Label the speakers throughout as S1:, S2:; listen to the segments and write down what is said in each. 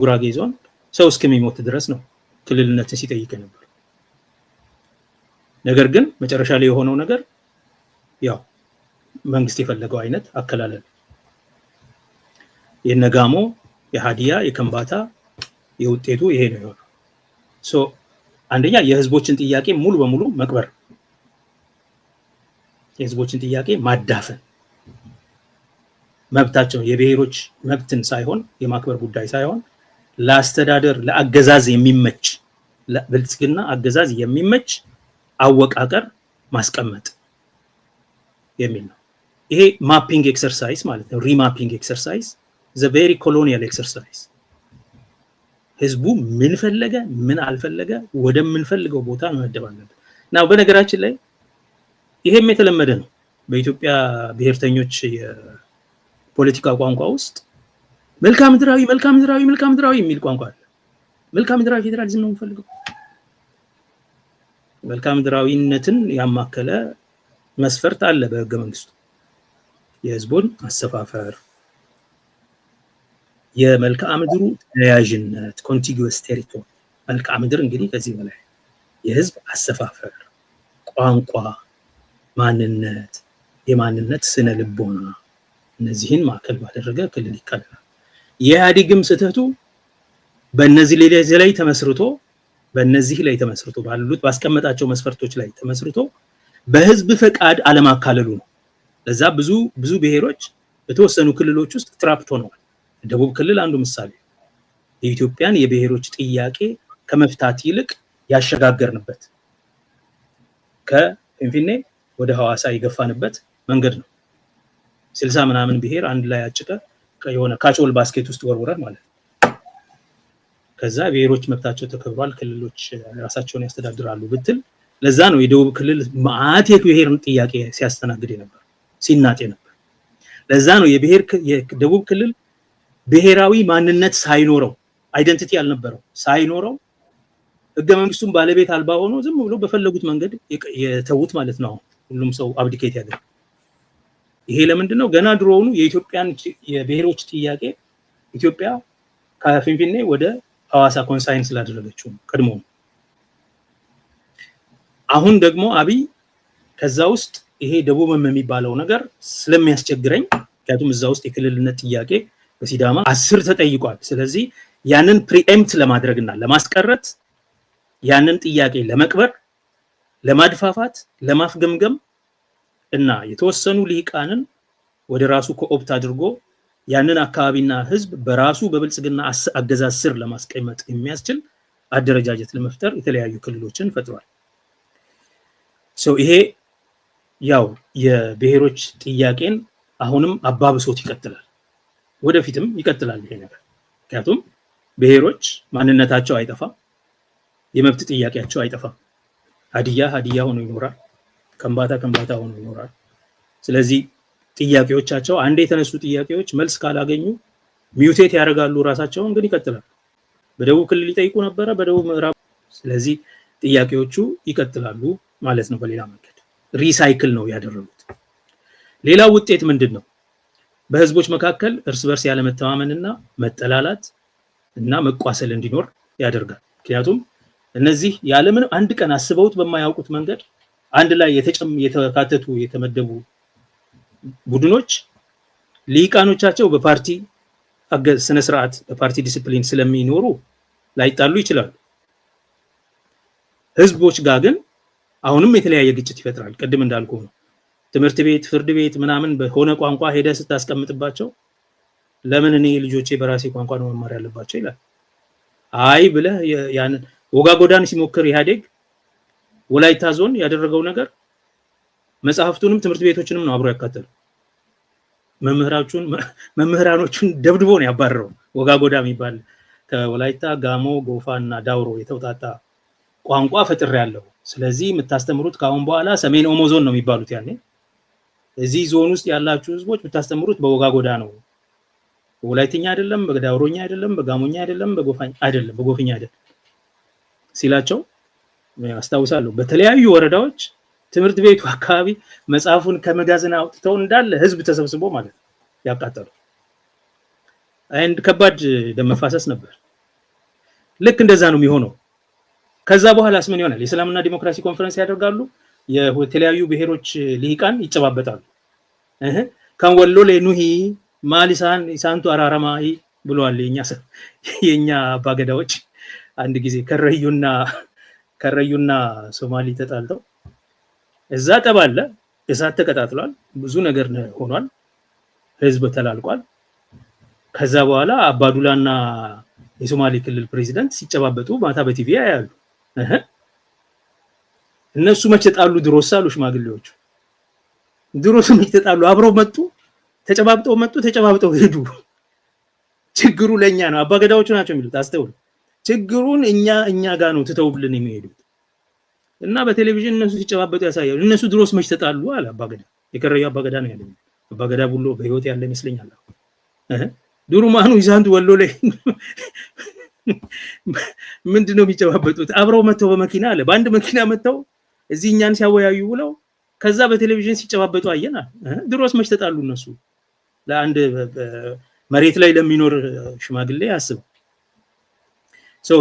S1: ጉራጌ ዞን ሰው እስከሚሞት ድረስ ነው ክልልነትን ሲጠይቅ ነበር። ነገር ግን መጨረሻ ላይ የሆነው ነገር ያው መንግስት የፈለገው አይነት አከላለል የነጋሞ የሃዲያ የከምባታ የውጤቱ ይሄ ነው የሆነው። አንደኛ የህዝቦችን ጥያቄ ሙሉ በሙሉ መቅበር፣ የህዝቦችን ጥያቄ ማዳፈን፣ መብታቸው የብሔሮች መብትን ሳይሆን የማክበር ጉዳይ ሳይሆን ለአስተዳደር ለአገዛዝ የሚመች ለብልጽግና አገዛዝ የሚመች አወቃቀር ማስቀመጥ የሚል ነው። ይሄ ማፒንግ ኤክሰርሳይዝ ማለት ነው። ሪማፒንግ ኤክሰርሳይዝ ዘ ቬሪ ኮሎኒያል ኤክሰርሳይዝ። ህዝቡ ምን ፈለገ ምን አልፈለገ ወደምንፈልገው ቦታ መመደብ አለበት። ናው በነገራችን ላይ ይሄም የተለመደ ነው በኢትዮጵያ ብሔርተኞች የፖለቲካ ቋንቋ ውስጥ መልካም ምድራዊ የሚል ቋንቋ አለ። መልካም ምድራዊ ፌደራሊዝም ነው የምፈልገው። መልካም ምድራዊነትን ያማከለ መስፈርት አለ በህገ መንግስቱ። የህዝቡን አሰፋፈር፣ የመልክዓ ምድሩ ተያያዥነት ኮንቲጉous ቴሪቶሪ። መልክዓ ምድር እንግዲህ ከዚህ በላይ የህዝብ አሰፋፈር፣ ቋንቋ፣ ማንነት፣ የማንነት ስነ ልቦና እነዚህን ማዕከል ባደረገ ክልል ይካለላል። የኢህአዴግም ስህተቱ በእነዚህ ላይ ተመስርቶ ባሉት ባስቀመጣቸው መስፈርቶች ላይ ተመስርቶ በህዝብ ፈቃድ አለማካለሉ ነው። ለዛ ብዙ ብሔሮች በተወሰኑ ክልሎች ውስጥ ትራፕት ሆነዋል። ደቡብ ክልል አንዱ ምሳሌ የኢትዮጵያን የብሔሮች ጥያቄ ከመፍታት ይልቅ ያሸጋገርንበት ከፊንፊኔ ወደ ሐዋሳ የገፋንበት መንገድ ነው። 60 ምናምን ብሔር አንድ ላይ አጭቀ የሆነ ካቾል ባስኬት ውስጥ ወርውረህ ማለት ነው። ከዛ ብሔሮች መብታቸው ተከብሯል፣ ክልሎች ራሳቸውን ያስተዳድራሉ ብትል ለዛ ነው የደቡብ ክልል ማአት የብሔርን ጥያቄ ሲያስተናግድ ነበር ሲናጤ ነበር። ለዛ ነው የደቡብ ክልል ብሔራዊ ማንነት ሳይኖረው አይደንቲቲ ያልነበረው ሳይኖረው ህገ መንግስቱን ባለቤት አልባ ሆኖ ዝም ብሎ በፈለጉት መንገድ የተውት ማለት ነው። ሁሉም ሰው አብዲኬት ያደርጋል። ይሄ ለምንድነው? ገና ድሮውኑ የኢትዮጵያን የብሔሮች ጥያቄ ኢትዮጵያ ከፊንፊኔ ወደ ሐዋሳ ኮንሳይን ስላደረገችው ቀድሞ። አሁን ደግሞ አብይ ከዛ ውስጥ ይሄ ደቡብም የሚባለው ነገር ስለሚያስቸግረኝ ምክንያቱም እዛ ውስጥ የክልልነት ጥያቄ በሲዳማ 10 ተጠይቋል። ስለዚህ ያንን ፕሪኤምፕት ለማድረግና ለማስቀረት ያንን ጥያቄ ለመቅበር ለማድፋፋት ለማፍገምገም እና የተወሰኑ ልሂቃንን ወደ ራሱ ኮኦፕት አድርጎ ያንን አካባቢና ህዝብ በራሱ በብልጽግና አገዛዝ ስር ለማስቀመጥ የሚያስችል አደረጃጀት ለመፍጠር የተለያዩ ክልሎችን ፈጥሯል። ይሄ ያው የብሔሮች ጥያቄን አሁንም አባብሶት ይቀጥላል፣ ወደፊትም ይቀጥላል ይሄ ነገር። ምክንያቱም ብሔሮች ማንነታቸው አይጠፋም፣ የመብት ጥያቄያቸው አይጠፋም። ሀዲያ ሆኖ ይኖራል፣ ከምባታ ሆኖ ይኖራል። ስለዚህ ጥያቄዎቻቸው አንዴ የተነሱ ጥያቄዎች መልስ ካላገኙ ሚውቴት ያደርጋሉ ራሳቸውን፣ ግን ይቀጥላል። በደቡብ ክልል ይጠይቁ ነበረ፣ በደቡብ ምዕራብ። ስለዚህ ጥያቄዎቹ ይቀጥላሉ ማለት ነው። በሌላ መንገድ ሪሳይክል ነው ያደረጉት። ሌላው ውጤት ምንድነው? በህዝቦች መካከል እርስ በርስ ያለመተማመንና መጠላላት እና መቋሰል እንዲኖር ያደርጋል። ምክንያቱም እነዚህ ያለምን አንድ ቀን አስበውት በማያውቁት መንገድ አንድ ላይ የተካተቱ የተመደቡ ቡድኖች ሊቃኖቻቸው በፓርቲ ስነ ስርዓት በፓርቲ ዲሲፕሊን ስለሚኖሩ ላይጣሉ ይችላሉ። ህዝቦች ጋር ግን አሁንም የተለያየ ግጭት ይፈጥራል። ቅድም እንዳልኩ ነው። ትምህርት ቤት ፍርድ ቤት ምናምን በሆነ ቋንቋ ሄደ ስታስቀምጥባቸው ለምን እኔ ልጆቼ በራሴ ቋንቋ ነው መማር ያለባቸው ይላል። አይ ብለህ ያንን ወጋጎዳን ሲሞክር ኢህአዴግ ወላይታ ዞን ያደረገው ነገር መጽሐፍቱንም ትምህርት ቤቶችንም ነው አብሮ ያካተለው። መምህራኖቹን ደብድቦ ነው ያባረረው። ወጋጎዳ የሚባል ከወላይታ ጋሞ ጎፋና ዳውሮ የተውጣጣ ቋንቋ ፈጥር ያለው፣ ስለዚህ የምታስተምሩት ካሁን በኋላ ሰሜን ኦሞ ዞን ነው የሚባሉት። ያኔ እዚህ ዞን ውስጥ ያላችሁ ህዝቦች የምታስተምሩት በወጋጎዳ ነው፣ በወላይትኛ አይደለም፣ በዳውሮኛ አይደለም፣ በጋሞኛ አይደለም፣ በጎፋኛ አይደለም ሲላቸው አስታውሳለሁ። በተለያዩ ወረዳዎች ትምህርት ቤቱ አካባቢ መጽሐፉን ከመጋዘን አውጥተው እንዳለ ህዝብ ተሰብስቦ ማለት ያቃጠሉ። ከባድ ደም መፋሰስ ነበር። ልክ እንደዛ ነው የሚሆነው። ከዛ በኋላስ ምን ይሆናል? የሰላምና ዲሞክራሲ ኮንፈረንስ ያደርጋሉ። የተለያዩ ብሔሮች ሊቃን ይጨባበጣሉ። ከወሎ ለኑሂ ማሊሳን ኢሳንቱ አራራማይ ብለዋል የኛ አባገዳዎች። አንድ ጊዜ ከረዩና ሶማሊ ተጣልተው እዛ ተባለ፣ እሳት ተቀጣጥሏል፣ ብዙ ነገር ሆኗል፣ ህዝብ ተላልቋል። ከዛ በኋላ አባዱላና የሶማሊ ክልል ፕሬዚዳንት ሲጨባበጡ ማታ በቲቪ ያያሉ። እነሱ መቼ ተጣሉ? ድሮስ አሉ ሽማግሌዎቹ። ድሮስ መቼ ተጣሉ? አብረው መጡ፣ ተጨባብጠው ሄዱ። ችግሩ ለኛ ነው። አባገዳዎቹ ናቸው የሚሉት። አስተውሉ። ችግሩን እኛ ጋር ነው ትተውብልን የሚሄዱት። እና በቴሌቪዥን እነሱ ሲጨባበጡ ያሳያሉ። እነሱ ድሮስ መቼ ተጣሉ አለ አባገዳ። የከረዩ አባገዳ ነው ያለው። አባገዳ ቡሎ በህይወት ያለ ይመስለኛል። ዱሩማኑ ይዛንቱ ወሎ ላይ ምንድነው የሚጨባበጡት? አብረው መተው በመኪና አለ። በአንድ መኪና መተው እዚህ እኛን ሲያወያዩ ብለው ከዛ በቴሌቪዥን ሲጨባበጡ አየና። ድሮስ መቼ ተጣሉ እነሱ? ለአንድ መሬት ላይ ለሚኖር ሽማግሌ አስብ።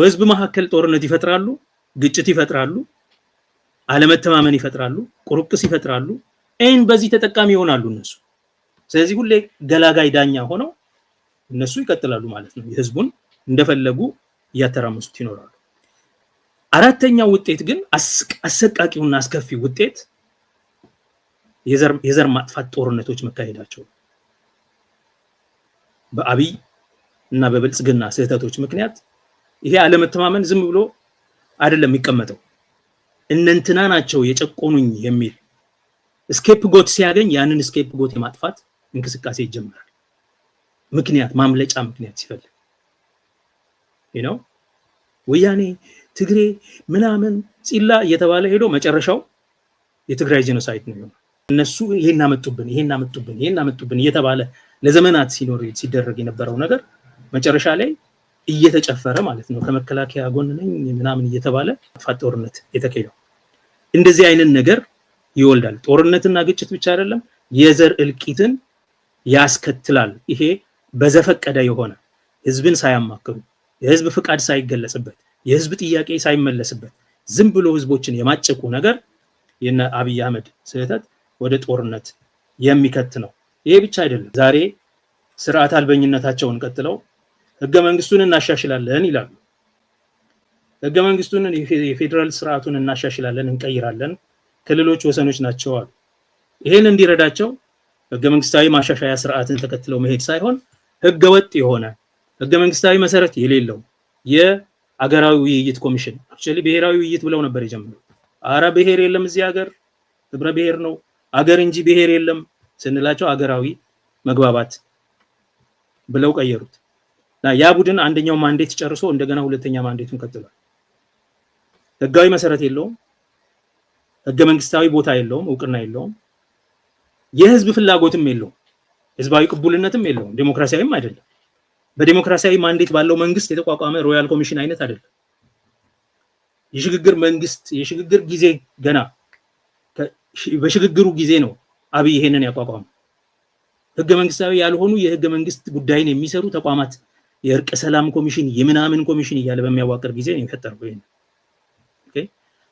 S1: ህዝብ መካከል ጦርነት ይፈጥራሉ፣ ግጭት ይፈጥራሉ፣ አለመተማመን ይፈጥራሉ፣ ቁርቅስ ይፈጥራሉ። በዚህ ተጠቃሚ ይሆናሉ እነሱ። ስለዚህ ሁሌ ገላጋይ ዳኛ ሆነው እነሱ ይቀጥላሉ ማለት ነው። ህዝቡን እንደፈለጉ እያተራመሱት ይኖራሉ። አራተኛው ውጤት ግን አሰቃቂውና አስከፊ ውጤት የዘር ማጥፋት ጦርነቶች መካሄዳቸው። በአብይ እና በብልጽግና ስህተቶች ምክንያት ይሄ አለመተማመን ዝም ብሎ አይደለም የሚቀመጠው። እነንትና ናቸው የጨቆኑኝ የሚል ስኬፕ ጎት ሲያገኝ ያንን ስኬፕ ጎት የማጥፋት እንቅስቃሴ ይጀምራል። ምክንያት ማምለጫ ምክንያት ሲፈልግ ወያኔ ትግሬ ምናምን ፂላ እየተባለ ሄዶ መጨረሻው የትግራይ ጄኖሳይድ ነው። እነሱ ይሄን አመጡብን እየተባለ ለዘመናት ሲደረግ የነበረው ነገር መጨረሻ ላይ እየተጨፈረ ማለት ነው። ከመከላከያ ጎን ነኝ ምናምን እየተባለ ጦርነት የተካሄደው እንደዚህ አይነት ነገር ይወልዳል። ጦርነትና ግጭት ብቻ አይደለም፣ የዘር እልቂትን ያስከትላል። ይሄ በዘፈቀደ የሆነ ህዝብን ሳያማክሩ፣ የህዝብ ፍቃድ ሳይገለጽበት፣ የህዝብ ጥያቄ ሳይመለስበት ዝም ብሎ ህዝቦችን የማጨቁ ነገር የነ አብይ አህመድ ስህተት ወደ ጦርነት የሚከት ነው። ይሄ ብቻ አይደለም። ዛሬ ስርዓት አልበኝነታቸውን ቀጥለው ህገ መንግስቱን እናሻሽላለን ይላሉ። ህገ መንግስቱን የፌደራል ስርዓቱን እናሻሽላለን፣ እንቀይራለን፣ ክልሎች ወሰኖች ናቸው አሉ። ይሄን እንዲረዳቸው ህገ መንግስታዊ ማሻሻያ ስርዓትን ተከትለው መሄድ ሳይሆን ህገ ወጥ የሆነ ህገ መንግስታዊ መሰረት የሌለው የአገራዊ ውይይት ኮሚሽን አክቹአሊ ብሔራዊ ውይይት ብለው ነበር የጀመሩት። አረ ብሔር የለም እዚህ ሀገር፣ ህብረ ብሔር ነው አገር እንጂ ብሔር የለም ስንላቸው አገራዊ መግባባት ብለው ቀየሩት። ያ ቡድን አንደኛው ማንዴት ጨርሶ እንደገና ሁለተኛ ማንዴቱን ቀጥሏል። ህጋዊ መሰረት የለውም፣ ህገ መንግስታዊ ቦታ የለውም፣ እውቅና የለውም፣ የህዝብ ፍላጎትም የለውም፣ ህዝባዊ ቅቡልነትም የለውም፣ ዲሞክራሲያዊም አይደለም። በዲሞክራሲያዊ ማንዴት ባለው መንግስት የተቋቋመ ሮያል ኮሚሽን አይነት አይደለም። የሽግግር መንግስት የሽግግር ጊዜ ገና በሽግግሩ ጊዜ ነው አብይ ይሄንን ያቋቋመው። ህገ መንግስታዊ ያልሆኑ የህገ መንግስት ጉዳይን የሚሰሩ ተቋማት የእርቀ ሰላም ኮሚሽን የምናምን ኮሚሽን እያለ በሚያዋቅር ጊዜ ነው የፈጠረው ይሄን። ኦኬ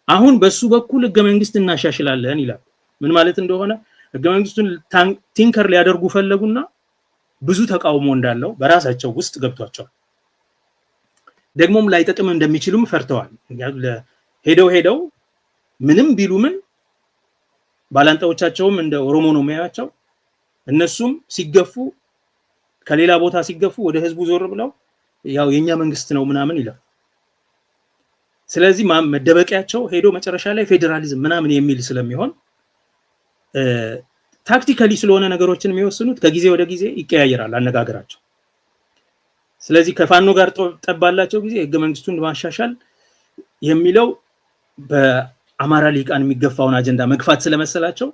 S1: አሁን በሱ በኩል ህገ መንግስት እናሻሽላለን ይላል። ምን ማለት እንደሆነ ህገ መንግስቱን ቲንከር ሊያደርጉ ፈለጉና ብዙ ተቃውሞ እንዳለው በራሳቸው ውስጥ ገብቷቸዋል። ደግሞም ላይጠቅም እንደሚችሉም ፈርተዋል። ሄደው ምንም ቢሉ ምን ባላንጣዎቻቸውም እንደ ኦሮሞ ነው የሚያያቸው። እነሱም ሲገፉ ከሌላ ቦታ ሲገፉ ወደ ህዝቡ ዞር ብለው ያው የኛ መንግስት ነው ምናምን ይላል። ስለዚህ መደበቂያቸው ሄዶ መጨረሻ ላይ ፌደራሊዝም ምናምን የሚል ስለሚሆን ታክቲካሊ ስለሆነ ነገሮችን የሚወስኑት ከጊዜ ወደ ጊዜ ይቀያየራል አነጋገራቸው። ስለዚህ ከፋኖ ጋር ጠባላቸው ጊዜ ህገ መንግስቱን ማሻሻል የሚለው በአማራ ሊቃን የሚገፋውን አጀንዳ መግፋት ስለመሰላቸው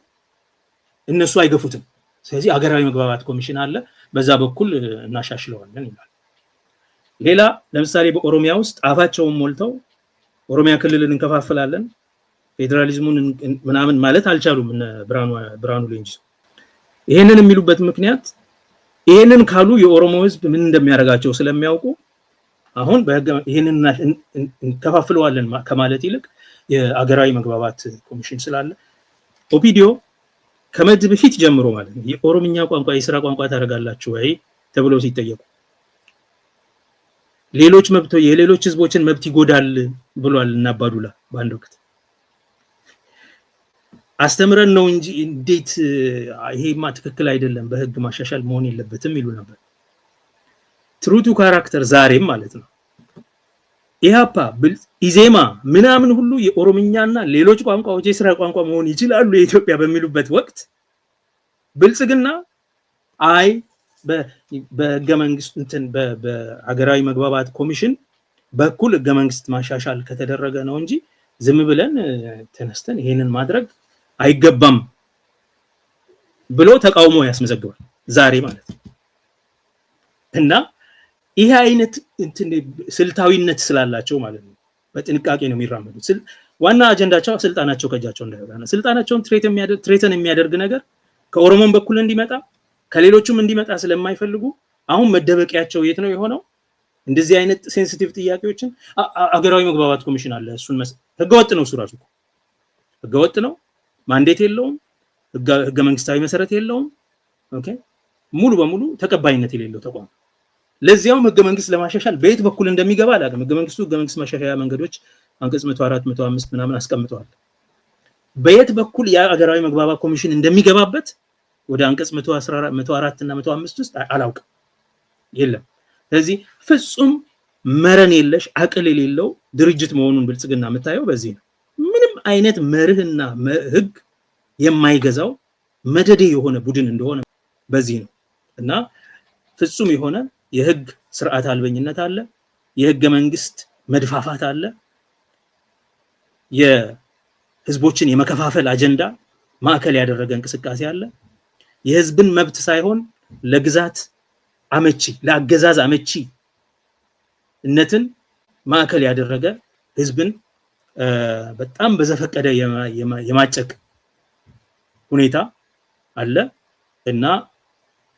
S1: እነሱ አይገፉትም። ስለዚህ አገራዊ መግባባት ኮሚሽን አለ፣ በዛ በኩል እናሻሽለዋለን ይላል። ሌላ ለምሳሌ በኦሮሚያ ውስጥ አፋቸውን ሞልተው ኦሮሚያ ክልልን እንከፋፍላለን ፌደራሊዝሙን ምናምን ማለት አልቻሉም። ብርሃኑ ሌንጂሶ ይሄንን የሚሉበት ምክንያት ይሄንን ካሉ የኦሮሞ ህዝብ ምን እንደሚያደርጋቸው ስለሚያውቁ አሁን ይሄንን እንከፋፍለዋለን ከማለት ይልቅ የአገራዊ መግባባት ኮሚሽን ስላለ ኦፒዲዮ ከመድ በፊት ጀምሮ ማለት ነው የኦሮምኛ ቋንቋ የሥራ ቋንቋ ታደርጋላችሁ ወይ ተብሎ ሲጠየቁ ሌሎች መብቶ የሌሎች ህዝቦችን መብት ይጎዳል ብሏል እና አባዱላ ባንድ ወቅት አስተምረን ነው እንጂ እንዴት ይሄማ ትክክል አይደለም በህግ ማሻሻል መሆን የለበትም ይሉ ነበር ትሩቱ ካራክተር ዛሬም ማለት ነው ኢሃፓ ኢዜማ ምናምን ሁሉ የኦሮምኛና ሌሎች ቋንቋዎች የሥራ ቋንቋ መሆን ይችላሉ የኢትዮጵያ በሚሉበት ወቅት ብልጽግና አይ በህገ መንግስት እንትን በአገራዊ መግባባት ኮሚሽን በኩል ህገ መንግስት ማሻሻል ከተደረገ ነው እንጂ ዝም ብለን ተነስተን ይሄንን ማድረግ አይገባም ብሎ ተቃውሞ ያስመዘግባል ዛሬ ማለት ነው እና ይሄ አይነት እንትን ስልታዊነት ስላላቸው ማለት ነው በጥንቃቄ ነው የሚራመዱት ዋና አጀንዳቸው ስልጣናቸው ከጃቸው እንዳይወጣና ስልጣናቸውን ትሬተን የሚያደርግ ነገር ከኦሮሞን በኩል እንዲመጣ ከሌሎችም እንዲመጣ ስለማይፈልጉ አሁን መደበቂያቸው የት ነው የሆነው እንደዚህ አይነት ሴንሲቲቭ ጥያቄዎችን አገራዊ መግባባት ኮሚሽን አለ እሱን ህገወጥ ነው እሱ ራሱ ህገወጥ ነው ማንዴት የለውም ህገ መንግስታዊ መሰረት የለውም ኦኬ ሙሉ በሙሉ ተቀባይነት የሌለው ተቋም ለዚያው ህገ መንግስት ለማሻሻል በየት በኩል እንደሚገባ አላውቅም ህገ መንግስት ማሻሻያ መንገዶች አንቀጽ 104 105 ምናምን አስቀምጠዋል በየት በኩል ያ አገራዊ መግባባት ኮሚሽን እንደሚገባበት ወደ አንቀጽ 114 እና 105 ውስጥ አላውቅም የለም ስለዚህ ፍጹም መረን የለሽ አቅል የሌለው ድርጅት መሆኑን ብልጽግና መታየው በዚህ ነው ምንም አይነት መርህና ህግ የማይገዛው መደዴ የሆነ ቡድን እንደሆነ በዚህ ነው እና ፍጹም የሆነ የህግ ስርዓት አልበኝነት አለ የህገ መንግስት መድፋፋት አለ የህዝቦችን የመከፋፈል አጀንዳ ማዕከል ያደረገ እንቅስቃሴ አለ የህዝብን መብት ሳይሆን ለግዛት አመቺ ለአገዛዝ አመቺ እነትን ማዕከል ያደረገ ህዝብን በጣም በዘፈቀደ የማጨቅ ሁኔታ አለ እና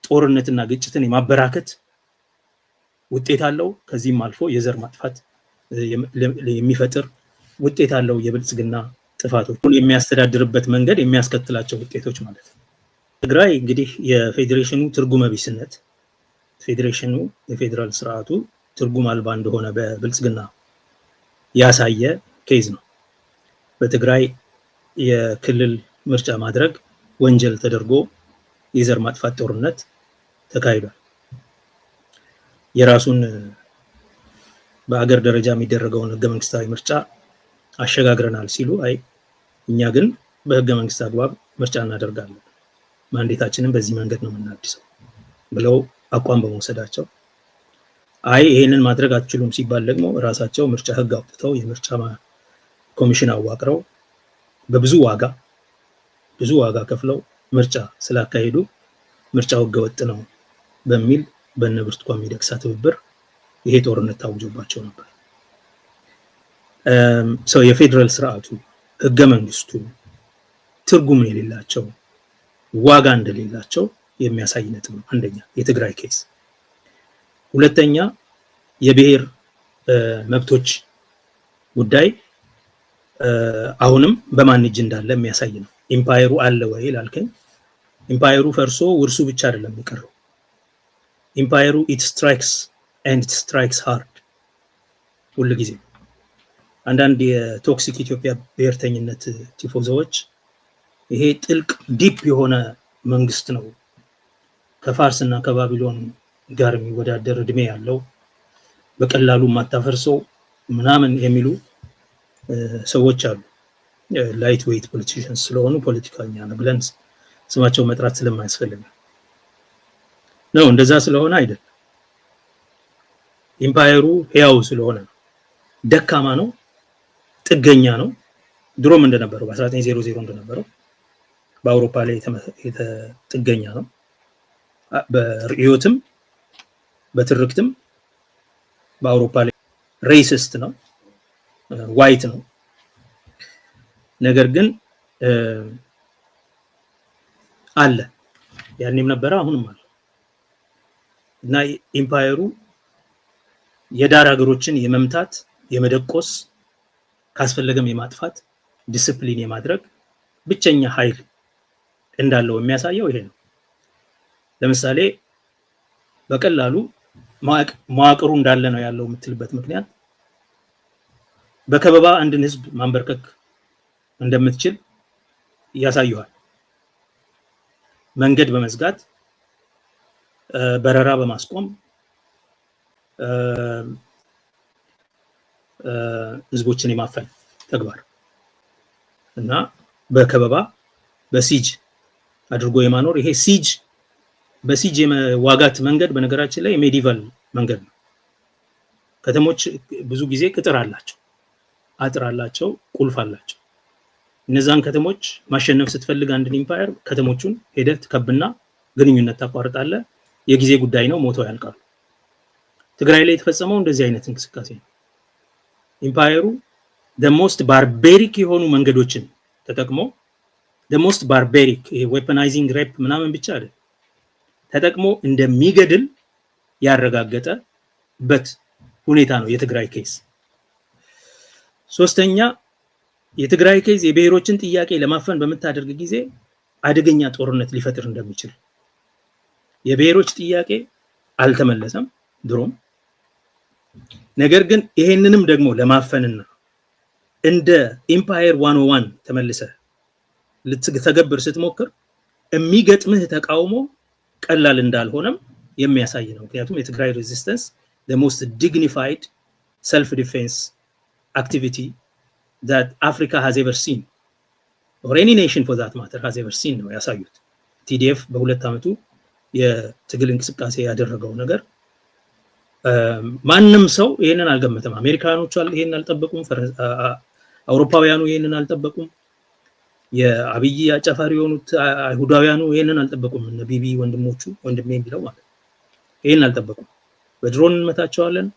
S1: ጦርነትና ግጭትን የማበራከት ውጤት አለው ከዚህም አልፎ የዘር ማጥፋት የሚፈጥር ውጤት አለው የብልጽግና ጥፋቶችን የሚያስተዳድርበት መንገድ የሚያስከትላቸው ውጤቶች ማለት ነው ትግራይ እንግዲህ የፌዴሬሽኑ ትርጉም ቢስነት ፌዴሬሽኑ የፌደራል ስርዓቱ ትርጉም አልባ እንደሆነ በብልጽግና ያሳየ ኬዝ ነው በትግራይ የክልል ምርጫ ማድረግ ወንጀል ተደርጎ የዘር ማጥፋት ጦርነት ተካሂዷል የራሱን በአገር ደረጃ የሚደረገውን ህገ መንግስታዊ ምርጫ አሸጋግረናል ሲሉ አይ እኛ ግን በህገ መንግስት አግባብ ምርጫ እናደርጋለን ማንዴታችንን በዚህ መንገድ ነው የምናድሰው ብለው አቋም በመውሰዳቸው አይ ይሄንን ማድረግ አትችሉም ሲባል ደግሞ ራሳቸው ምርጫ ህግ አውጥተው የምርጫ ኮሚሽን አዋቅረው በብዙ ዋጋ ከፍለው ምርጫ ስላካሄዱ ምርጫው ህገወጥ ነው በሚል በነብርቱካን ሚደቅሳ ትብብር ይሄ ጦርነት ታውጆባቸው ነበር የፌደራል ስርዓቱ ህገ መንግስቱ ትርጉም የሌላቸው ዋጋ እንደሌላቸው የሚያሳይ ነጥብ ነው አንደኛ የትግራይ ኬስ ሁለተኛ የብሔር መብቶች ጉዳይ አሁንም በማን እጅ እንዳለ የሚያሳይ ነው ኢምፓየሩ አለ ወይ ላልከኝ ኢምፓየሩ ፈርሶ ውርሱ ብቻ አይደለም የሚቀረው ኢምፓየሩ it strikes hard ሁሉ ጊዜ አንዳንድ የቶክሲክ ኢትዮጵያ ብሔርተኝነት ቲፎዞዎች ይሄ ጥልቅ ዲፕ የሆነ መንግስት ነው ከፋርስና ከባቢሎን ጋር የሚወዳደር እድሜ ያለው በቀላሉ ማታፈርሰው ምናምን የሚሉ ሰዎች አሉ ላይት ዌይት ፖለቲሽንስ ስለሆኑ ፖለቲካኛ ነው ብለን ስማቸው መጥራት ስለማያስፈልግ ነው እንደዛ ስለሆነ አይደል ኢምፓየሩ ያው ስለሆነ ደካማ ነው ጥገኛ ነው ድሮም እንደነበረው በ1900 እንደነበረው በአውሮፓ ላይ ጥገኛ ነው በሪዮትም በትርክትም በአውሮፓ ላይ ሬሲስት ነው ዋይት ነው ነገር ግን አለ ያኔም ነበር አሁንም አለ እና ኢምፓየሩ የዳር ሀገሮችን የመምታት የመደቆስ ካስፈለገም የማጥፋት ዲሲፕሊን የማድረግ ብቸኛ ኃይል እንዳለው የሚያሳየው ይሄ ነው። ለምሳሌ በቀላሉ መዋቅሩ እንዳለ ነው ያለው የምትልበት ምክንያት በከበባ አንድን ህዝብ ማንበርከክ እንደምትችል ያሳዩሃል። መንገድ በመዝጋት በረራ በማስቆም ህዝቦችን የማፈን ተግባር እና በከበባ በሲጅ አድርጎ የማኖር ይሄ ሲጅ በሲጅ የመዋጋት መንገድ በነገራችን ላይ ሜዲቫል መንገድ ነው። ከተሞች ብዙ ጊዜ ቅጥር አላቸው፣ አጥር አላቸው፣ ቁልፍ አላቸው። እነዛን ከተሞች ማሸነፍ ስትፈልግ አንድን ኢምፓየር ከተሞቹን ሄደህ ትከብና ግንኙነት ታቋርጣለህ። የጊዜ ጉዳይ ነው፣ ሞተው ያልቃሉ። ትግራይ ላይ የተፈጸመው እንደዚህ አይነት እንቅስቃሴ ነው። ኢምፓየሩ the most barbaric የሆኑ መንገዶችን ተጠቅሞ the most barbaric weaponizing rape ምናምን ብቻ አይደል ተጠቅሞ እንደሚገድል ያረጋገጠበት ሁኔታ ነው የትግራይ ኬስ። ሶስተኛ የትግራይ ኬዝ የብሔሮችን ጥያቄ ለማፈን በመታደርግ ጊዜ አደገኛ ጦርነት ሊፈጥር እንደሚችል የብሔሮች ጥያቄ አልተመለሰም ድሮም። ነገር ግን ይሄንንም ደግሞ ለማፈንና እንደ ኢምፓየር 101 ተመልሰ ልትተገብር ስትሞክር የሚገጥምህ ተቃውሞ ቀላል እንዳልሆነም የሚያሳይ ነው። ምክንያቱም የትግራይ ሬዚስተንስ the most dignified self defense activity that Africa has ever seen or any nation for that matter has ever seen ነው ያሳዩት። ቲዲኤፍ በሁለት አመቱ የትግል እንቅስቃሴ ያደረገው ነገር ማንም ሰው ይሄንን አልገመተም። አሜሪካኖቹ ይሄንን አልጠበቁም፣ አውሮፓውያኑ ይሄንን አልጠበቁም፣ የአብይ አጫፋሪ የሆኑት አይሁዳውያኑ ይሄንን አልጠበቁም። እነ ቢቢ ወንድሞቹ ወንድሜ ቢለው ማለት ይሄንን አልጠበቁም። በድሮን እንመታቸዋለን፣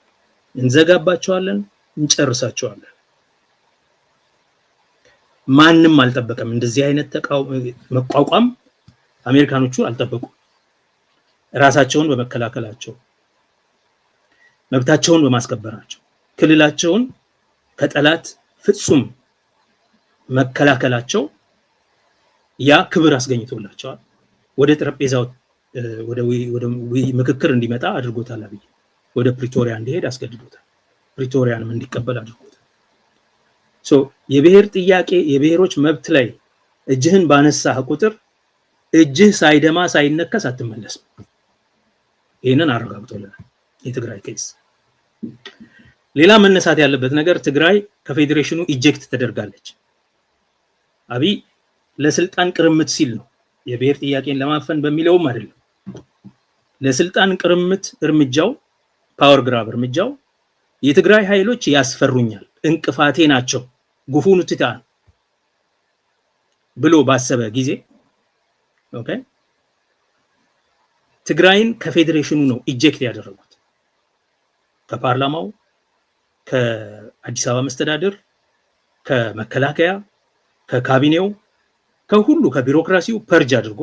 S1: እንዘጋባቸዋለን፣ እንጨርሳቸዋለን። ማንም አልጠበቀም። እንደዚህ አይነት መቋቋም አሜሪካኖቹ አልጠበቁም። ራሳቸውን በመከላከላቸው መብታቸውን በማስከበራቸው ክልላቸውን ከጠላት ፍጹም መከላከላቸው ያ ክብር አስገኝቶላቸዋል። ወደ ጠረጴዛው ወደ ምክክር እንዲመጣ አድርጎታል። አብይ ወደ ፕሪቶሪያ እንዲሄድ አስገድዶታል። ፕሪቶሪያንም እንዲቀበል አድርጎታል። የብሔር ጥያቄ የብሔሮች መብት ላይ እጅህን ባነሳህ ቁጥር እጅህ ሳይደማ ሳይነከስ አትመለስም። ይሄንን አረጋግጦልናል የትግራይ ኬስ። ሌላ መነሳት ያለበት ነገር ትግራይ ከፌዴሬሽኑ ኢጀክት ተደርጋለች። አብይ ለስልጣን ቅርምት ሲል ነው፣ የብሔር ጥያቄን ለማፈን በሚለውም አይደለም። ለስልጣን ቅርምት እርምጃው ፓወር ግራብ እርምጃው የትግራይ ኃይሎች ያስፈሩኛል፣ እንቅፋቴ ናቸው፣ ጉፉን ትታን ብሎ ባሰበ ጊዜ ኦኬ ትግራይን ከፌዴሬሽኑ ነው ኢጀክት ያደረጉት። ከፓርላማው፣ ከአዲስ አበባ መስተዳድር፣ ከመከላከያ፣ ከካቢኔው፣ ከሁሉ ከቢሮክራሲው ፐርጅ አድርጎ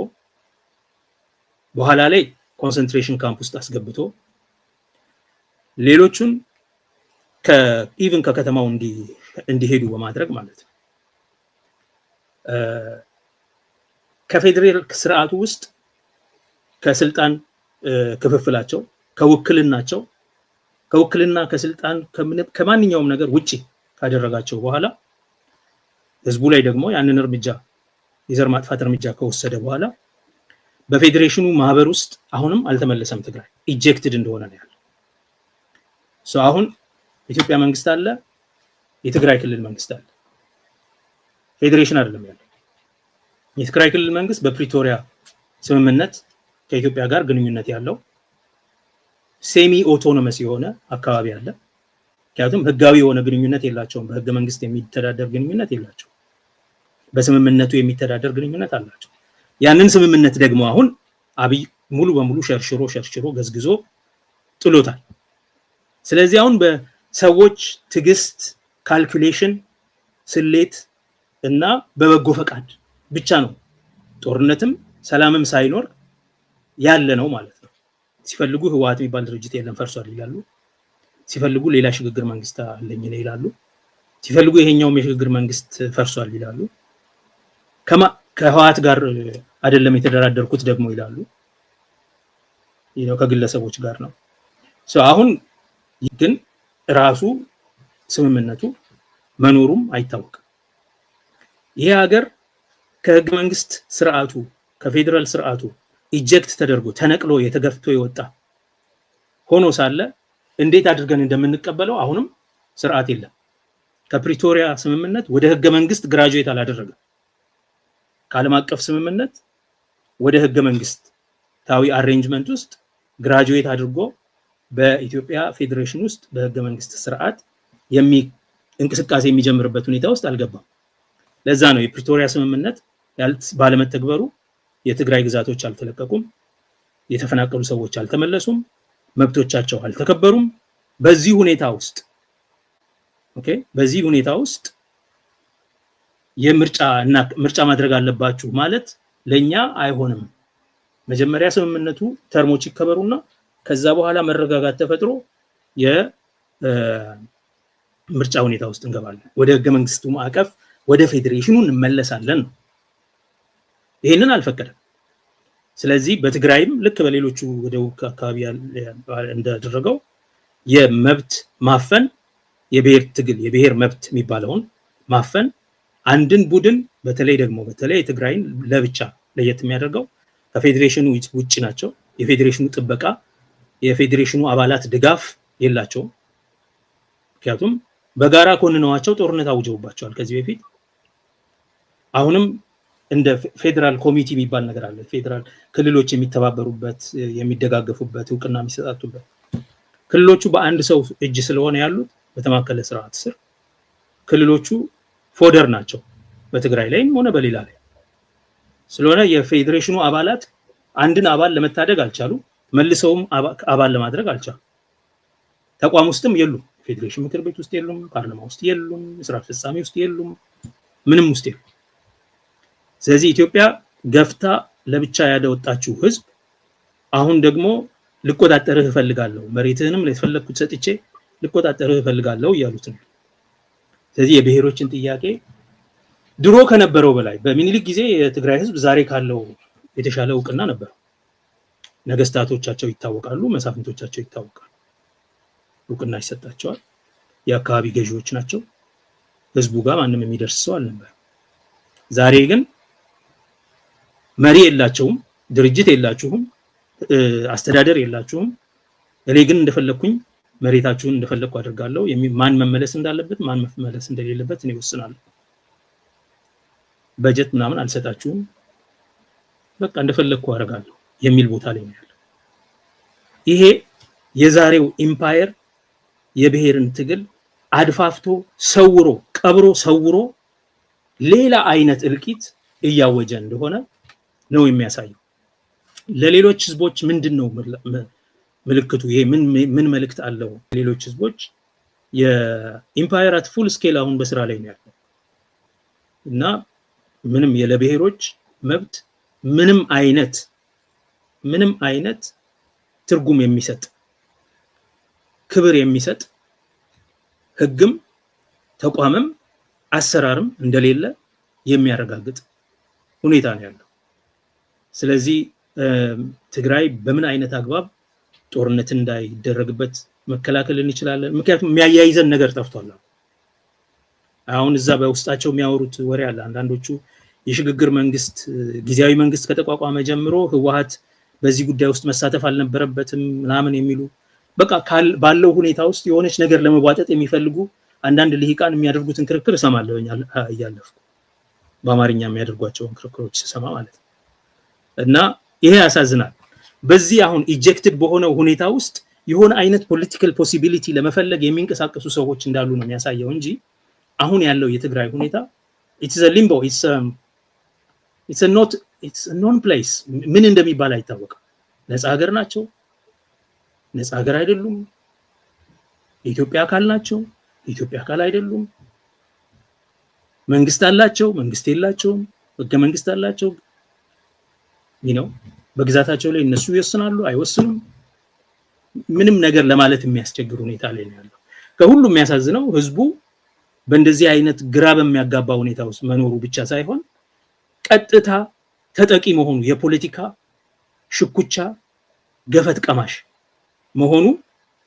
S1: በኋላ ላይ ኮንሰንትሬሽን ካምፕ ውስጥ አስገብቶ ሌሎቹን ኢቭን ከከተማው እንዲሄዱ በማድረግ ማለት ነው። ከፌዴራል ስርዓቱ ውስጥ ከስልጣን ክፍፍላቸው ከውክልናቸው ከውክልና ከስልጣን ከማንኛውም ነገር ውጪ ካደረጋቸው በኋላ ህዝቡ ላይ ደግሞ ያንን እርምጃ የዘር ማጥፋት እርምጃ ከወሰደ በኋላ በፌዴሬሽኑ ማህበር ውስጥ አሁንም አልተመለሰም። ትግራይ ኢጀክትድ እንደሆነ ነው ያለው። አሁን ኢትዮጵያ መንግስት አለ፣ የትግራይ ክልል መንግስት አለ። ፌዴሬሽን አይደለም ያለው። የትግራይ ክልል መንግስት በፕሪቶሪያ ስምምነት ከኢትዮጵያ ጋር ግንኙነት ያለው ሴሚ ኦቶኖመስ የሆነ አካባቢ አለ። ምክንያቱም ህጋዊ የሆነ ግንኙነት የላቸውም። በህገ መንግስት የሚተዳደር ግንኙነት የላቸው። በስምምነቱ የሚተዳደር ግንኙነት አላቸው። ያንን ስምምነት ደግሞ አሁን አብይ ሙሉ በሙሉ ሸርሽሮ ገዝግዞ ጥሎታል። ስለዚህ አሁን በሰዎች ትግስት፣ ካልኩሌሽን፣ ስሌት እና በበጎ ፈቃድ ብቻ ነው ጦርነትም ሰላምም ሳይኖር ያለ ነው ማለት ነው። ሲፈልጉ ህወሓት የሚባል ድርጅት የለም ፈርሷል ይላሉ። ሲፈልጉ ሌላ ሽግግር መንግስት አለኝ ይላሉ። ሲፈልጉ ይሄኛውም የሽግግር መንግስት ፈርሷል ይላሉ። ከህወሓት ጋር አይደለም የተደራደርኩት ደግሞ ይላሉ። ከግለሰቦች ጋር ነው። አሁን ግን ራሱ ስምምነቱ መኖሩም አይታወቅም። ይሄ ሀገር ከህገ መንግስት ስርዓቱ ከፌደራል ስርዓቱ ኢጀክት ተደርጎ ተነቅሎ የተገፍቶ የወጣ ሆኖ ሳለ እንዴት አድርገን እንደምንቀበለው አሁንም ስርዓት የለም። ከፕሪቶሪያ ስምምነት ወደ ህገ መንግስት ግራጁዌት አላደረገም። ከዓለም አቀፍ ስምምነት ወደ ህገ መንግስታዊ አሬንጅመንት ውስጥ ግራጁዌት አድርጎ በኢትዮጵያ ፌዴሬሽን ውስጥ በህገ መንግስት ስርዓት እንቅስቃሴ የሚጀምርበት ሁኔታ ውስጥ አልገባም። ለዛ ነው የፕሪቶሪያ ስምምነት ባለመተግበሩ የትግራይ ግዛቶች አልተለቀቁም፣ የተፈናቀሉ ሰዎች አልተመለሱም፣ መብቶቻቸው አልተከበሩም። በዚህ ሁኔታ ውስጥ ምርጫ ማድረግ አለባችሁ ማለት ለኛ አይሆንም። መጀመሪያ ስምምነቱ ተርሞች ይከበሩና ከዛ በኋላ መረጋጋት ተፈጥሮ የምርጫ ሁኔታ ውስጥ እንገባለን። ወደ ህገ መንግስቱ ማዕቀፍ ወደ ፌዴሬሽኑ እንመለሳለን። ይሄንን አልፈቀደም። ስለዚህ በትግራይም ልክ በሌሎቹ ወደ አካባቢ እንደደረገው የመብት ማፈን የብሔር ትግል የብሔር መብት የሚባለውን ማፈን አንድን ቡድን በተለይ የትግራይን ለብቻ ለየት የሚያደርገው ከፌዴሬሽኑ ውጪ ናቸው። የፌዴሬሽኑ ጥበቃ የፌዴሬሽኑ አባላት ድጋፍ የላቸውም። ምክንያቱም በጋራ ኮንነዋቸው ጦርነት አውጀውባቸዋል ከዚህ በፊት። አሁንም እንደ ፌደራል ኮሚቴ የሚባል ነገር አለ። ፌደራል ክልሎች የሚተባበሩበት የሚደጋገፉበት እውቅና የሚሰጣጡበት ክልሎቹ በአንድ ሰው እጅ ስለሆነ ያሉት በተማከለ ስርዓት ስር ክልሎቹ ፎደር ናቸው በትግራይ ላይም ሆነ በሌላ ላይ። ስለሆነ የፌዴሬሽኑ አባላት አንድን አባል ለመታደግ አልቻሉ፣ መልሰውም አባል ለማድረግ አልቻሉ። ተቋም ውስጥም የሉም፣ ፌዴሬሽን ምክር ቤት ውስጥ የሉም፣ ፓርላማ ውስጥ የሉም፣ ስራ አስፈጻሚ ውስጥ የሉም፣ ምንም ውስጥ የሉም። ስለዚህ ኢትዮጵያ ገፍታ ለብቻ ያደወጣችው ህዝብ አሁን ደግሞ ልቆጣጠርህ እፈልጋለሁ፣ መሬትህንም ለፈለኩት ሰጥቼ ልቆጣጠርህ እፈልጋለሁ እያሉት ነው። ስለዚህ የብሔሮችን ጥያቄ ድሮ ከነበረው በላይ በሚኒሊክ ጊዜ የትግራይ ህዝብ ዛሬ ካለው የተሻለ እውቅና ነበር። ነገስታቶቻቸው ይታወቃሉ፣ መሳፍንቶቻቸው ይታወቃሉ፣ እውቅና ይሰጣቸዋል። የአካባቢ ገዢዎች ናቸው። ህዝቡ ጋር ማንም የሚደርስ ሰው አልነበር። ዛሬ ግን መሪ የላቸውም፣ ድርጅት የላችሁም፣ አስተዳደር የላችሁም። እኔ ግን እንደፈለኩኝ መሬታችሁን እንደፈለኩ አደርጋለሁ፣ ማን መመለስ እንዳለበት ማን መመለስ እንደሌለበት እኔ ወስናለሁ፣ በጀት ምናምን አልሰጣችሁም፣ በቃ እንደፈለኩ አደርጋለሁ የሚል ቦታ ላይ ነው ያለው። ይሄ የዛሬው ኢምፓየር የብሔርን ትግል አድፋፍቶ ሰውሮ ቀብሮ ሰውሮ ሌላ አይነት እልቂት እያወጀ እንደሆነ ነው የሚያሳየው። ለሌሎች ህዝቦች ምንድነው ምልክቱ? ይሄ ምን መልእክት አለው? ሌሎች ህዝቦች የኢምፓየር አት ፉል ስኬል አሁን በስራ ላይ ነው ያለው እና ምንም የለብሔሮች መብት ምንም አይነት ትርጉም የሚሰጥ ክብር የሚሰጥ ህግም ተቋምም አሰራርም እንደሌለ የሚያረጋግጥ ሁኔታ ነው ያለው። ስለዚህ ትግራይ በምን አይነት አግባብ ጦርነት እንዳይደረግበት መከላከል እንችላለን? ምክንያቱም የሚያያይዘን ነገር ጠፍቷል። አሁን እዛ በውስጣቸው የሚያወሩት ወሬ አለ። አንዳንዶቹ የሽግግር መንግስት ጊዜያዊ መንግስት ከተቋቋመ ጀምሮ ህወሓት በዚህ ጉዳይ ውስጥ መሳተፍ አልነበረበትም ምናምን የሚሉ በቃ ባለው ሁኔታ ውስጥ የሆነች ነገር ለመዋጠጥ የሚፈልጉ አንዳንድ ልሂቃን የሚያደርጉትን ክርክር እሰማለሁ እያለፍኩ በአማርኛ የሚያደርጓቸውን ክርክሮች ስሰማ ማለት ነው። እና ይሄ ያሳዝናል። በዚህ አሁን ኢጀክትድ በሆነው ሁኔታ ውስጥ የሆነ አይነት ፖለቲካል ፖሲቢሊቲ ለመፈለግ የሚንቀሳቀሱ ሰዎች እንዳሉ ነው የሚያሳየው እንጂ አሁን ያለው የትግራይ ሁኔታ it's a limbo, it's a non place። ምን እንደሚባል አይታወቅም። ነፃ ሀገር ናቸው፣ ነፃ ሀገር አይደሉም፣ የኢትዮጵያ አካል ናቸው፣ የኢትዮጵያ አካል አይደሉም፣ መንግስት አላቸው፣ መንግስት የላቸውም፣ ህገ መንግስት አላቸው፣ በግዛታቸው ላይ እነሱ ይወስናሉ አይወስኑም። ምንም ነገር ለማለት የሚያስቸግር ሁኔታ ላይ ነው ያለው። ከሁሉ የሚያሳዝነው ህዝቡ በእንደዚህ አይነት ግራ በሚያጋባ ሁኔታ ውስጥ መኖሩ ብቻ ሳይሆን ቀጥታ ተጠቂ መሆኑ የፖለቲካ ሽኩቻ ገፈት ቀማሽ መሆኑ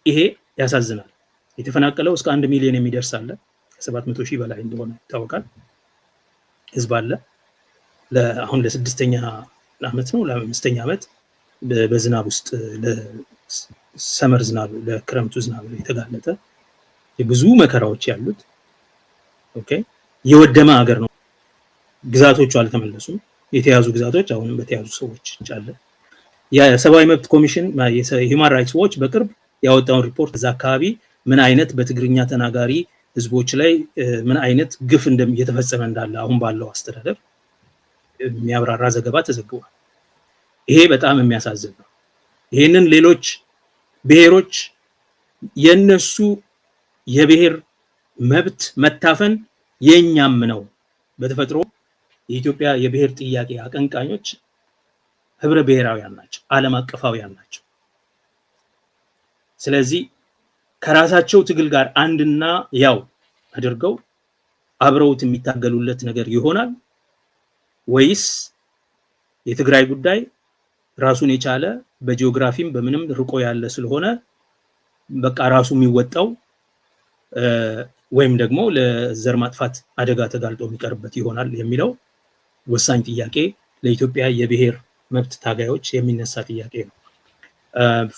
S1: ይሄ ያሳዝናል። የተፈናቀለው እስከ 1 ሚሊዮን የሚደርስ አለ። ከ700,000 በላይ እንደሆነ ይታወቃል። ህዝብ አለ። አሁን ለስድስተኛ ዓመት ነው ለአምስተኛ ዓመት በዝናብ ውስጥ ለሰመር ዝናብ ለክረምቱ ዝናብ የተጋለጠ የብዙ መከራዎች ያሉት ኦኬ የወደመ ሀገር ነው። ግዛቶቹ አልተመለሱም። የተያዙ ግዛቶች አሁንም በተያዙ ሰዎች አለ። የሰብአዊ መብት ኮሚሽን የሂውማን ራይትስ ዎች በቅርብ ያወጣውን ሪፖርት እዛ አካባቢ ምን አይነት በትግርኛ ተናጋሪ ህዝቦች ላይ ምን አይነት ግፍ እየተፈጸመ እንዳለ አሁን ባለው አስተዳደር የሚያብራራ ዘገባ ተዘግቧል። ይሄ በጣም የሚያሳዝን ነው። ይሄንን ሌሎች ብሔሮች የነሱ የብሔር መብት መታፈን የኛም ነው። በተፈጥሮ የኢትዮጵያ የብሔር ጥያቄ አቀንቃኞች ህብረ ብሔራውያን ናቸው፣ ዓለም አቀፋውያን ናቸው። ስለዚህ ከራሳቸው ትግል ጋር አንድና ያው አድርገው አብረውት የሚታገሉለት ነገር ይሆናል ወይስ የትግራይ ጉዳይ ራሱን የቻለ በጂኦግራፊም በምንም ርቆ ያለ ስለሆነ በቃ ራሱ የሚወጣው ወይም ደግሞ ለዘር ማጥፋት አደጋ ተጋልጦ የሚቀርበት ይሆናል የሚለው ወሳኝ ጥያቄ ለኢትዮጵያ የብሔር መብት ታጋዮች የሚነሳ ጥያቄ ነው።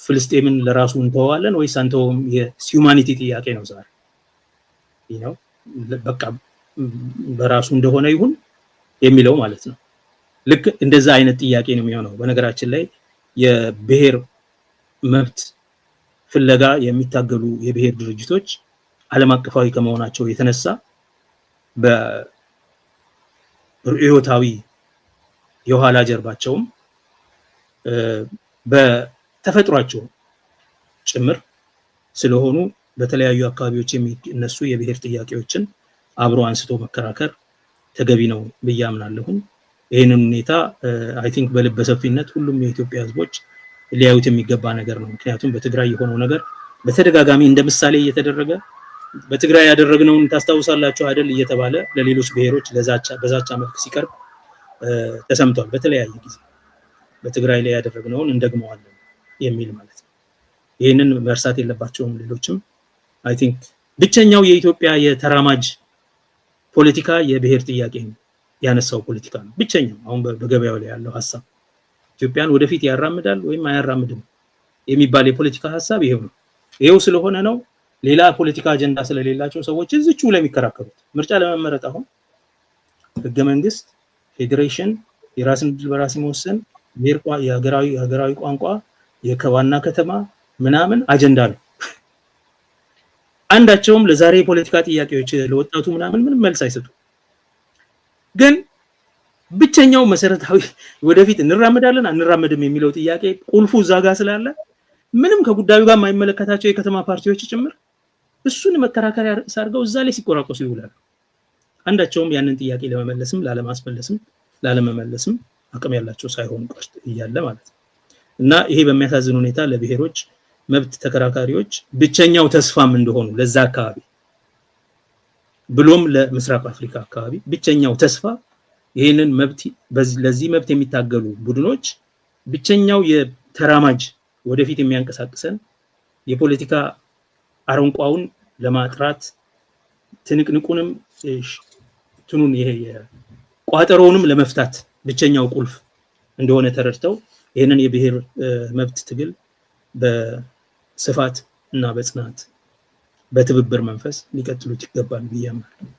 S1: ፍልስጤምን ለራሱ እንተዋለን ወይስ አንተውም የሂዩማኒቲ ጥያቄ ነው ዛሬ ነው በቃ በራሱ እንደሆነ ይሁን የሚለው ማለት ነው። ልክ እንደዛ አይነት ጥያቄ ነው የሚሆነው። በነገራችን ላይ የብሔር መብት ፍለጋ የሚታገሉ የብሔር ድርጅቶች ዓለም አቀፋዊ ከመሆናቸው የተነሳ በርዕዮታዊ የኋላ ጀርባቸውም በተፈጥሯቸው ጭምር ስለሆኑ በተለያዩ አካባቢዎች የሚነሱ የብሔር ጥያቄዎችን አብሮ አንስቶ መከራከር ተገቢ ነው ብዬ አምናለሁ። ይሄንን ሁኔታ አይ ቲንክ በልበሰፊነት ሁሉም የኢትዮጵያ ህዝቦች ሊያዩት የሚገባ ነገር ነው። ምክንያቱም በትግራይ የሆነው ነገር በተደጋጋሚ እንደ ምሳሌ እየተደረገ በትግራይ ያደረግነውን ታስታውሳላችሁ አይደል እየተባለ ለሌሎች ብሔሮች በዛቻ መልክ ሲቀርብ ተሰምቷል። በተለያየ ጊዜ በትግራይ ላይ ያደረግነውን እንደግመዋለን የሚል ማለት ነው። ይሄንን መርሳት የለባቸውም ሌሎችም። አይ ቲንክ ብቸኛው የኢትዮጵያ የተራማጅ ፖለቲካ የብሔር ጥያቄ ያነሳው ፖለቲካ ነው። ብቸኛው አሁን በገበያው ላይ ያለው ሐሳብ ኢትዮጵያን ወደፊት ያራምዳል ወይም አያራምድም የሚባል የፖለቲካ ሐሳብ ይሄው ነው። ይሄው ስለሆነ ነው ሌላ ፖለቲካ አጀንዳ ስለሌላቸው ሰዎች እዚቹ ላይ የሚከራከሩት። ምርጫ ለመመረጥ አሁን ህገ መንግስት፣ ፌዴሬሽን፣ የራስን ዕድል በራስ መወሰን፣ የሀገራዊ ቋንቋ፣ የዋና ከተማ ምናምን አጀንዳ ነው። አንዳቸውም ለዛሬ የፖለቲካ ጥያቄዎች ለወጣቱ ምናምን ምንም መልስ አይሰጡም። ግን ብቸኛው መሰረታዊ ወደፊት እንራመዳለን አንራመድም የሚለው ጥያቄ ቁልፉ ዛጋ ስላለ ምንም ከጉዳዩ ጋር የማይመለከታቸው የከተማ ፓርቲዎች ጭምር እሱን መከራከሪያ ሳርገው እዛ ላይ ሲቆራቆሱ ይውላሉ። አንዳቸውም ያንን ጥያቄ ለመመለስም ላለማስመለስም ላለመመለስም አቅም ያላቸው ሳይሆን ቀርቶ እያለ ማለት ነው። እና ይሄ በሚያሳዝን ሁኔታ ለብሔሮች መብት ተከራካሪዎች ብቸኛው ተስፋም እንደሆኑ ለዛ አካባቢ ብሎም ለምስራቅ አፍሪካ አካባቢ ብቸኛው ተስፋ ይሄንን መብት ለዚህ መብት የሚታገሉ ቡድኖች ብቸኛው የተራማጅ ወደፊት የሚያንቀሳቅሰን የፖለቲካ አረንቋውን ለማጥራት ትንቅንቁንም ትኑን ይሄ ቋጠሮውንም ለመፍታት ብቸኛው ቁልፍ እንደሆነ ተረድተው ይሄንን የብሔር መብት ትግል በስፋት እና በጽናት በትብብር መንፈስ ሊቀጥሉት ይገባል ብዬ አምናለሁ።